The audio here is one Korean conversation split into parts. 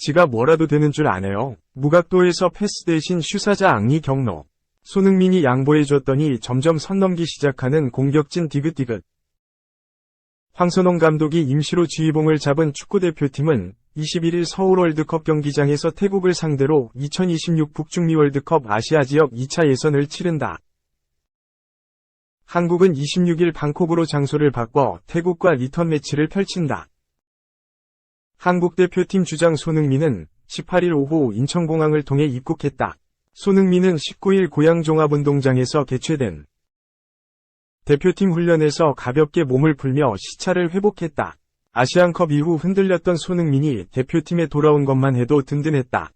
지가 뭐라도 되는 줄 아네요. 무각도에서 패스 대신 슈사자 앙리 경로. 손흥민이 양보해줬더니 점점 선 넘기 시작하는 공격진 디귿디귿. 황선홍 감독이 임시로 지휘봉을 잡은 축구대표팀은 21일 서울 월드컵 경기장에서 태국을 상대로 2026 북중미 월드컵 아시아 지역 2차 예선을 치른다. 한국은 26일 방콕으로 장소를 바꿔 태국과 리턴 매치를 펼친다. 한국 대표팀 주장 손흥민은 18일 오후 인천공항을 통해 입국했다. 손흥민은 19일 고향 종합운동장에서 개최된 대표팀 훈련에서 가볍게 몸을 풀며 시차를 회복했다. 아시안컵 이후 흔들렸던 손흥민이 대표팀에 돌아온 것만 해도 든든했다.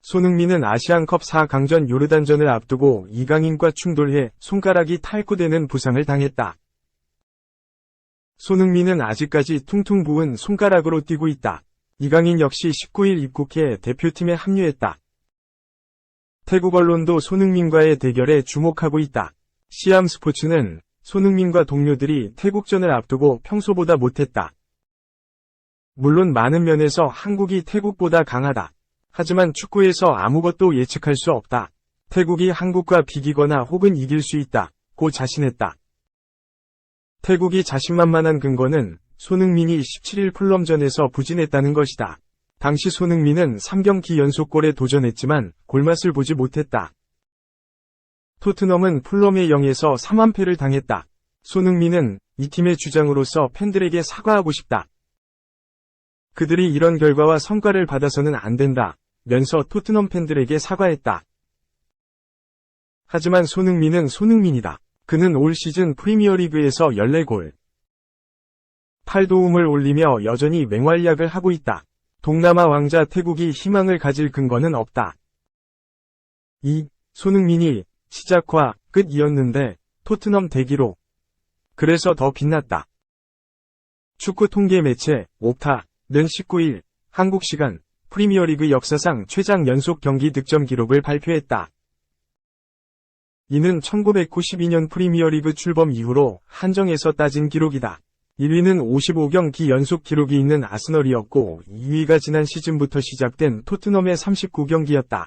손흥민은 아시안컵 4강전 요르단전을 앞두고 이강인과 충돌해 손가락이 탈구되는 부상을 당했다. 손흥민은 아직까지 퉁퉁 부은 손가락으로 뛰고 있다. 이강인 역시 19일 입국해 대표팀에 합류했다. 태국 언론도 손흥민과의 대결에 주목하고 있다. 시암 스포츠는 손흥민과 동료들이 태국전을 앞두고 평소보다 못했다. 물론 많은 면에서 한국이 태국보다 강하다. 하지만 축구에서 아무것도 예측할 수 없다. 태국이 한국과 비기거나 혹은 이길 수 있다. 고 자신했다. 태국이 자신만만한 근거는 손흥민이 17일 풀럼전에서 부진했다는 것이다. 당시 손흥민은 3경기 연속골에 도전했지만 골맛을 보지 못했다. 토트넘은 풀럼의 0에서 3완패를 당했다. 손흥민은 이 팀의 주장으로서 팬들에게 사과하고 싶다. 그들이 이런 결과와 성과를 받아서는 안 된다. 면서 토트넘 팬들에게 사과했다. 하지만 손흥민은 손흥민이다. 그는 올 시즌 프리미어리그에서 14골, 8도움을 올리며 여전히 맹활약을 하고 있다. 동남아 왕자 태국이 희망을 가질 근거는 없다. 손흥민이 시작과 끝이었는데 토트넘 대기록. 그래서 더 빛났다. 축구 통계 매체 옵타는 19일 한국 시간 프리미어리그 역사상 최장 연속 경기 득점 기록을 발표했다. 이는 1992년 프리미어리그 출범 이후로 한정에서 따진 기록이다. 1위는 55경기 연속 기록이 있는 아스널이었고 2위가 지난 시즌부터 시작된 토트넘의 39경기였다.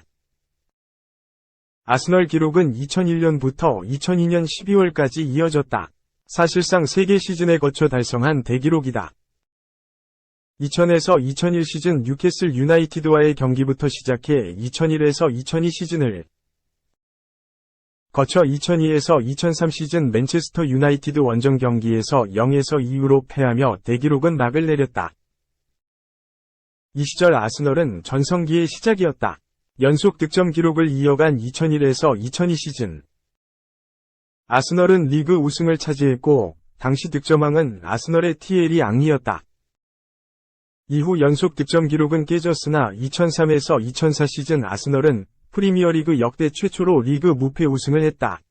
아스널 기록은 2001년부터 2002년 12월까지 이어졌다. 사실상 3개 시즌에 거쳐 달성한 대기록이다. 2000에서 2001 시즌 뉴캐슬 유나이티드와의 경기부터 시작해 2001에서 2002 시즌을 거쳐 2002에서 2003 시즌 맨체스터 유나이티드 원정 경기에서 0에서 2로 패하며 대기록은 막을 내렸다. 이 시절 아스널은 전성기의 시작이었다. 연속 득점 기록을 이어간 2001에서 2002 시즌. 아스널은 리그 우승을 차지했고 당시 득점왕은 아스널의 티에리 앙리였다. 이후 연속 득점 기록은 깨졌으나 2003에서 2004 시즌 아스널은 프리미어리그 역대 최초로 리그 무패 우승을 했다.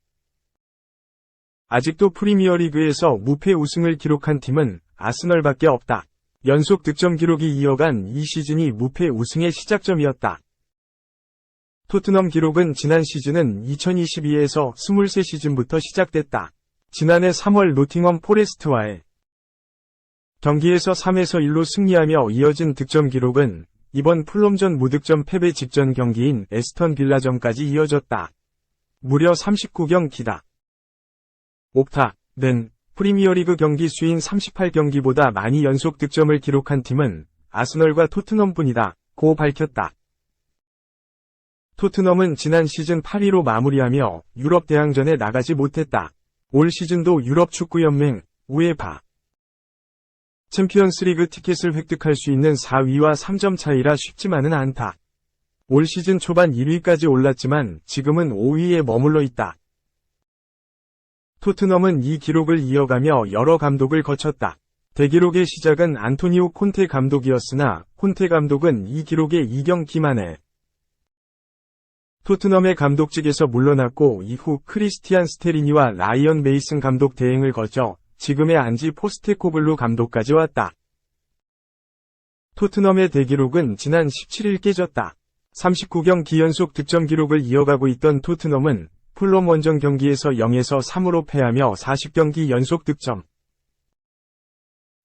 아직도 프리미어리그에서 무패 우승을 기록한 팀은 아스널밖에 없다. 연속 득점 기록이 이어간 이 시즌이 무패 우승의 시작점이었다. 토트넘 기록은 지난 시즌은 2022에서 23 시즌부터 시작됐다. 지난해 3월 노팅엄 포레스트와의 경기에서 3에서 1로 승리하며 이어진 득점 기록은 이번 풀럼전 무득점 패배 직전 경기인 에스턴 빌라전까지 이어졌다. 무려 39경기다. 옵타는 프리미어리그 경기 수인 38경기보다 많이 연속 득점을 기록한 팀은 아스널과 토트넘뿐이다. 고 밝혔다. 토트넘은 지난 시즌 8위로 마무리하며 유럽 대항전에 나가지 못했다. 올 시즌도 유럽 축구연맹 우에파 챔피언스리그 티켓을 획득할 수 있는 4위와 3점 차이라 쉽지만은 않다. 올 시즌 초반 1위까지 올랐지만 지금은 5위에 머물러 있다. 토트넘은 이 기록을 이어가며 여러 감독을 거쳤다. 대기록의 시작은 안토니오 콘테 감독이었으나 콘테 감독은 이 기록에 2경기 만에 토트넘의 감독직에서 물러났고 이후 크리스티안 스테리니와 라이언 메이슨 감독 대행을 거쳐 지금의 안지 포스테코글루 감독까지 왔다. 토트넘의 대기록은 지난 17일 깨졌다. 39경기 연속 득점 기록을 이어가고 있던 토트넘은 풀럼 원정 경기에서 0에서 3으로 패하며 40경기 연속 득점.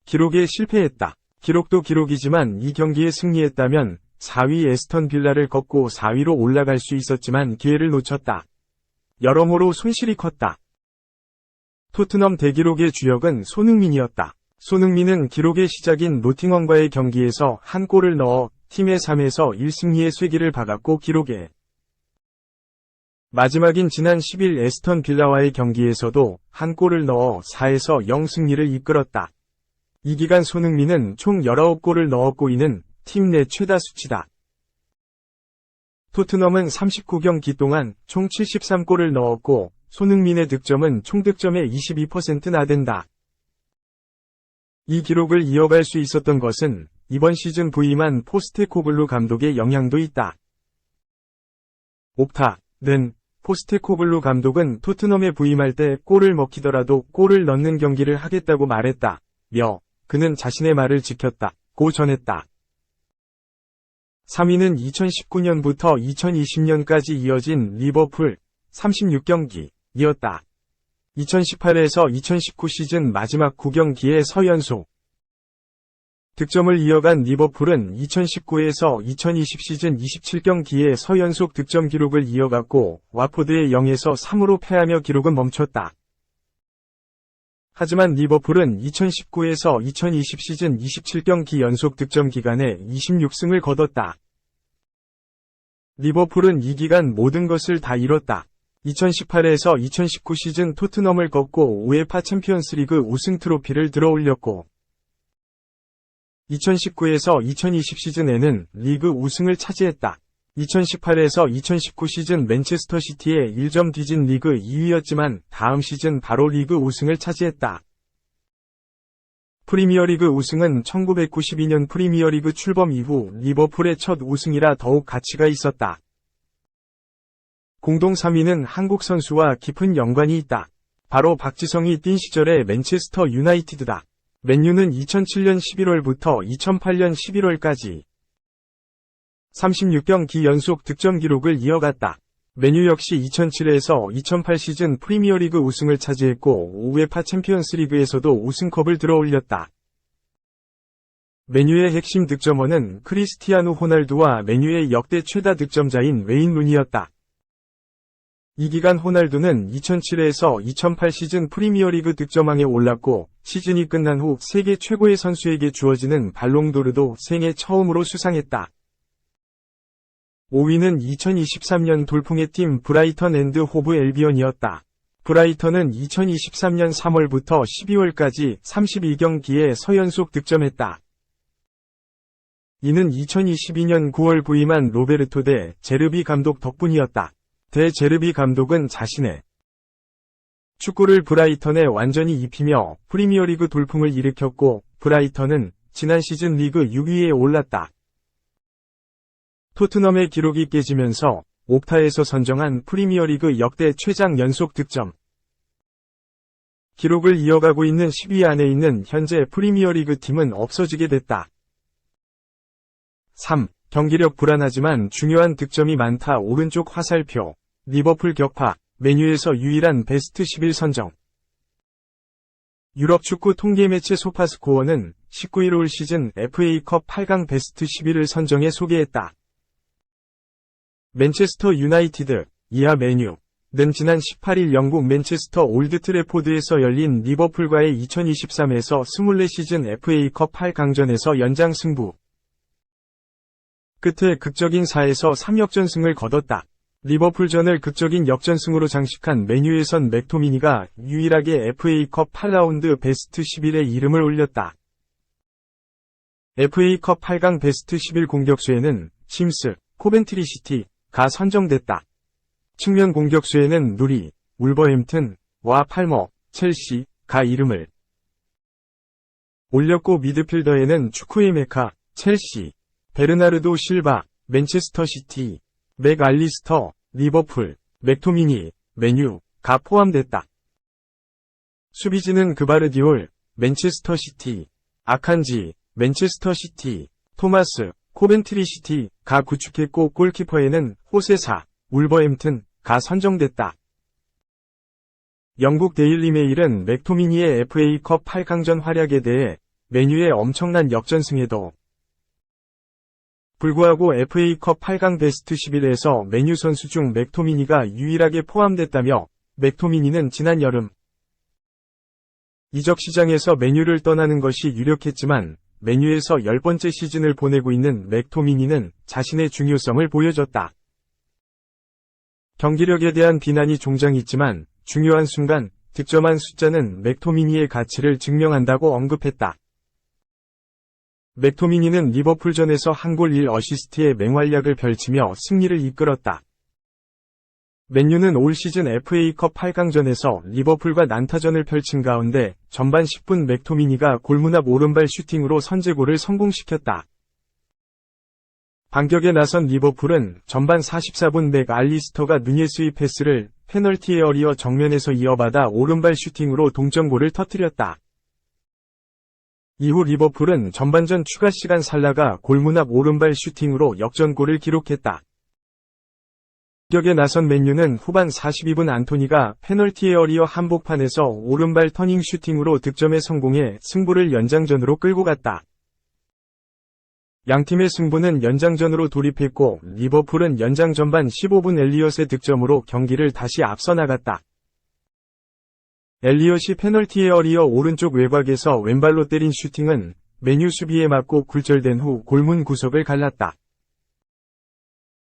기록에 실패했다. 기록도 기록이지만 이 경기에 승리했다면 4위 에스턴 빌라를 꺾고 4위로 올라갈 수 있었지만 기회를 놓쳤다. 여러모로 손실이 컸다. 토트넘 대기록의 주역은 손흥민이었다. 손흥민은 기록의 시작인 노팅엄과의 경기에서 한 골을 넣어 팀의 3에서 1승리의 쐐기를 박았고 기록에 마지막인 지난 10일 에스턴 빌라와의 경기에서도 한 골을 넣어 4에서 0 승리를 이끌었다. 이 기간 손흥민은 총 19골을 넣었고 이는 팀 내 최다 수치다. 토트넘은 39경기 동안 총 73골을 넣었고 손흥민의 득점은 총 득점의 22%나 된다. 이 기록을 이어갈 수 있었던 것은 이번 시즌 부임한 포스테코글루 감독의 영향도 있다. 옵타는 포스테코글루 감독은 토트넘에 부임할 때 골을 먹히더라도 골을 넣는 경기를 하겠다고 말했다. 그는 자신의 말을 지켰다고 전했다. 3위는 2019년부터 2020년까지 이어진 리버풀 36경기이었다. 2018에서 2019 시즌 마지막 9경기의 서연속 득점을 이어간 리버풀은 2019에서 2020 시즌 27경기의 서연속 득점 기록을 이어갔고 와포드에 0에서 3으로 패하며 기록은 멈췄다. 하지만 리버풀은 2019에서 2020 시즌 27경기 연속 득점 기간에 26승을 거뒀다. 리버풀은 이 기간 모든 것을 다 잃었다. 2018에서 2019 시즌 토트넘을 꺾고 우에파 챔피언스리그 우승 트로피를 들어올렸고 2019에서 2020 시즌에는 리그 우승을 차지했다. 2018에서 2019 시즌 맨체스터 시티에 1점 뒤진 리그 2위였지만 다음 시즌 바로 리그 우승을 차지했다. 프리미어리그 우승은 1992년 프리미어리그 출범 이후 리버풀의 첫 우승이라 더욱 가치가 있었다. 공동 3위는 한국 선수와 깊은 연관이 있다. 바로 박지성이 뛴 시절의 맨체스터 유나이티드다. 맨유는 2007년 11월부터 2008년 11월까지 36경기 연속 득점 기록을 이어갔다. 맨유 역시 2007에서 2008 시즌 프리미어리그 우승을 차지했고 우에파 챔피언스리그에서도 우승컵을 들어올렸다. 맨유의 핵심 득점원은 크리스티아누 호날두와 맨유의 역대 최다 득점자인 웨인 루니였다. 이 기간 호날두는 2007에서 2008 시즌 프리미어리그 득점왕에 올랐고 시즌이 끝난 후 세계 최고의 선수에게 주어지는 발롱도르도 생애 처음으로 수상했다. 5위는 2023년 돌풍의 팀 브라이턴 앤드 호브 엘비언이었다. 브라이턴은 2023년 3월부터 12월까지 32경기에 서연속 득점했다. 이는 2022년 9월 부임한 로베르토 데 제르비 감독 덕분이었다. 데 제르비 감독은 자신의 축구를 브라이턴에 완전히 입히며 프리미어리그 돌풍을 일으켰고 브라이턴은 지난 시즌 리그 6위에 올랐다. 토트넘의 기록이 깨지면서 옵타에서 선정한 프리미어리그 역대 최장 연속 득점 기록을 이어가고 있는 10위 안에 있는 현재 프리미어리그 팀은 없어지게 됐다. 3. 경기력 불안하지만 중요한 득점이 많다. 오른쪽 화살표 리버풀 격파 메뉴에서 유일한 베스트 11 선정 유럽 축구 통계 매체 소파스코어는 19일 올 시즌 FA컵 8강 베스트 11을 선정해 소개했다. 맨체스터 유나이티드, 이하 맨유는 지난 18일 영국 맨체스터 올드 트래포드에서 열린 리버풀과의 2023에서 24 시즌 FA컵 8강전에서 연장 승부 끝에 극적인 4에서 3역전승을 거뒀다. 리버풀전을 극적인 역전승으로 장식한 맨유에선 맥토미니가 유일하게 FA컵 8라운드 베스트 11에 이름을 올렸다. FA컵 8강 베스트 11 공격수에는 심스, 코벤트리 시티가 선정됐다. 측면 공격수에는 누리, 울버햄튼와 팔머, 첼시가 이름을 올렸고 미드필더에는 추크의 메카, 첼시, 베르나르도 실바, 맨체스터 시티, 맥알리스터, 리버풀, 맥토미니, 맨유가 포함됐다. 수비진은 그바르디올, 맨체스터 시티, 아칸지, 맨체스터 시티, 토마스, 코벤트리 시티가 구축했고 골키퍼에는 호세사, 울버햄튼가 선정됐다. 영국 데일리 메일은 맥토미니의 FA컵 8강전 활약에 대해 맨유의 엄청난 역전승에도 불구하고 FA컵 8강 베스트 11에서 맨유 선수 중 맥토미니가 유일하게 포함됐다며 맥토미니는 지난 여름 이적 시장에서 맨유를 떠나는 것이 유력했지만 맨유에서 10번째 시즌을 보내고 있는 맥토미니는 자신의 중요성을 보여줬다. 경기력에 대한 비난이 종종 있지만 중요한 순간 득점한 숫자는 맥토미니의 가치를 증명한다고 언급했다. 맥토미니는 리버풀전에서 한 골 1어시스트의 맹활약을 펼치며 승리를 이끌었다. 맨유는 올 시즌 FA컵 8강전에서 리버풀과 난타전을 펼친 가운데 전반 10분 맥토미니가 골문 앞 오른발 슈팅으로 선제골을 성공시켰다. 반격에 나선 리버풀은 전반 44분 맥알리스터가 누니에스의 패스를 페널티 에어리어 정면에서 이어받아 오른발 슈팅으로 동점골을 터뜨렸다. 이후 리버풀은 전반전 추가 시간 살라가 골문 앞 오른발 슈팅으로 역전골을 기록했다. 반격에 나선 맨유는 후반 42분 안토니가 페널티 에어리어 한복판에서 오른발 터닝 슈팅으로 득점에 성공해 승부를 연장전으로 끌고 갔다. 양팀의 승부는 연장전으로 돌입했고 리버풀은 연장 전반 15분 엘리엇의 득점으로 경기를 다시 앞서 나갔다. 엘리엇이 페널티 에어리어 오른쪽 외곽에서 왼발로 때린 슈팅은 맨유 수비에 맞고 굴절된 후 골문 구석을 갈랐다.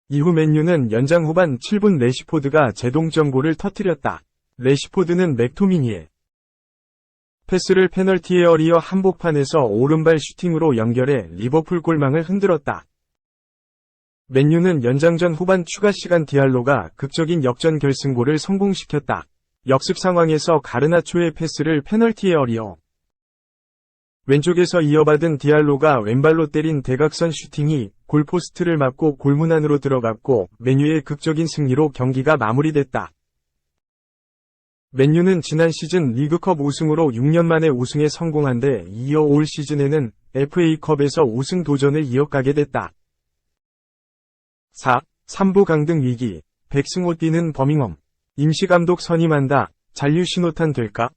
이후 맨유는 연장 후반 7분 레시포드가 제동점골을 터뜨렸다. 레시포드는 맥토미니의 패스를 페널티 에어리어 한복판에서 오른발 슈팅으로 연결해 리버풀 골망을 흔들었다. 맨유는 연장전 후반 추가 시간 디알로가 극적인 역전 결승골을 성공시켰다. 역습 상황에서 가르나초의 패스를 페널티 에어리어 왼쪽에서 이어받은 디알로가 왼발로 때린 대각선 슈팅이 골포스트를 맞고 골문 안으로 들어갔고 맨유의 극적인 승리로 경기가 마무리됐다. 맨유는 지난 시즌 리그컵 우승으로 6년 만에 우승에 성공한 데 이어 올 시즌에는 FA컵에서 우승 도전을 이어가게 됐다. 4. 3부 강등 위기, 백승호 뛰는 버밍엄, 임시감독 선임한다, 잔류 신호탄 될까?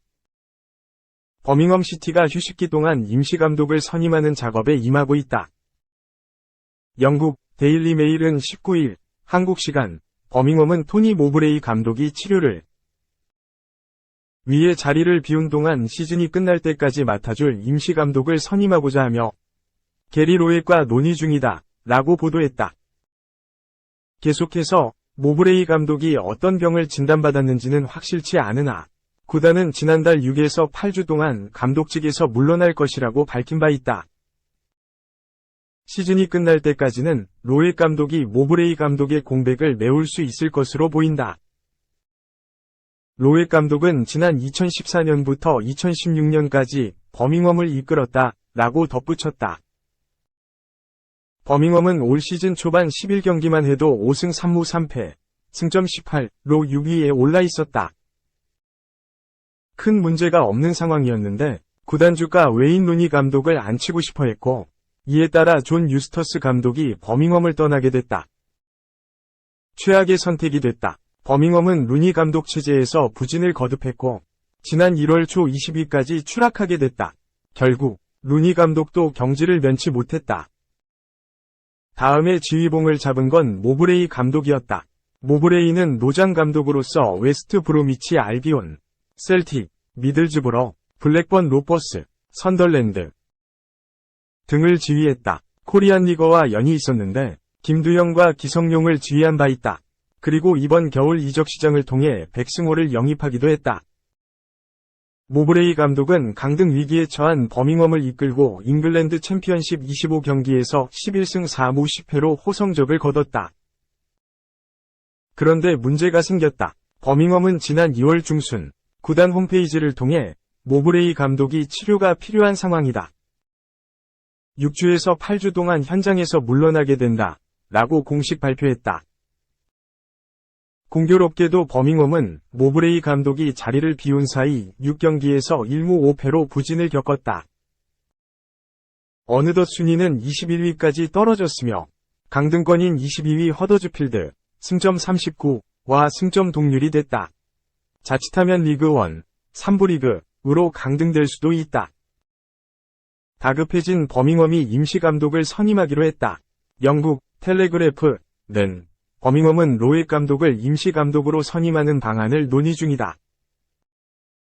버밍엄 시티가 휴식기 동안 임시감독을 선임하는 작업에 임하고 있다. 영국 데일리 메일은 19일 한국 시간 버밍엄은 토니 모브레이 감독이 치료를 위해 자리를 비운 동안 시즌이 끝날 때까지 맡아줄 임시감독을 선임하고자 하며 게리 로웻과 논의 중이다 라고 보도했다. 계속해서 모브레이 감독이 어떤 병을 진단받았는지는 확실치 않으나 구단은 지난달 6에서 8주 동안 감독직에서 물러날 것이라고 밝힌 바 있다. 시즌이 끝날 때까지는 로웻 감독이 모브레이 감독의 공백을 메울 수 있을 것으로 보인다. 로웻 감독은 지난 2014년부터 2016년까지 버밍엄을 이끌었다 라고 덧붙였다. 버밍엄은 올 시즌 초반 11경기만 해도 5승 3무 3패, 승점 18로 6위에 올라 있었다. 큰 문제가 없는 상황이었는데 구단주가 웨인 루니 감독을 앉히고 싶어 했고 이에 따라 존 유스터스 감독이 버밍엄을 떠나게 됐다. 최악의 선택이 됐다. 버밍엄은 루니 감독 체제에서 부진을 거듭했고 지난 1월 초 20위까지 추락하게 됐다. 결국 루니 감독도 경지를 면치 못했다. 다음에 지휘봉을 잡은 건 모브레이 감독이었다. 모브레이는 노장 감독으로서 웨스트 브로미치 알비온, 셀틱, 미들즈브러, 블랙번 로버스, 선덜랜드 등을 지휘했다. 코리안 리거와 연이 있었는데 김두영과 기성용을 지휘한 바 있다. 그리고 이번 겨울 이적 시장을 통해 백승호를 영입하기도 했다. 모브레이 감독은 강등 위기에 처한 버밍엄을 이끌고 잉글랜드 챔피언십 25경기에서 11승 4무 10패로 호성적을 거뒀다. 그런데 문제가 생겼다. 버밍엄은 지난 2월 중순 구단 홈페이지를 통해 모브레이 감독이 치료가 필요한 상황이다. 6주에서 8주 동안 현장에서 물러나게 된다. 라고 공식 발표했다. 공교롭게도 버밍엄은 모브레이 감독이 자리를 비운 사이 6경기에서 1무 5패로 부진을 겪었다. 어느덧 순위는 21위까지 떨어졌으며 강등권인 22위 허더즈필드, 승점 39와 승점 동률이 됐다. 자칫하면 리그 1, 3부 리그으로 강등될 수도 있다. 다급해진 버밍엄이 임시감독을 선임하기로 했다. 영국 텔레그래프는 버밍엄은 로일 감독을 임시감독으로 선임하는 방안을 논의 중이다.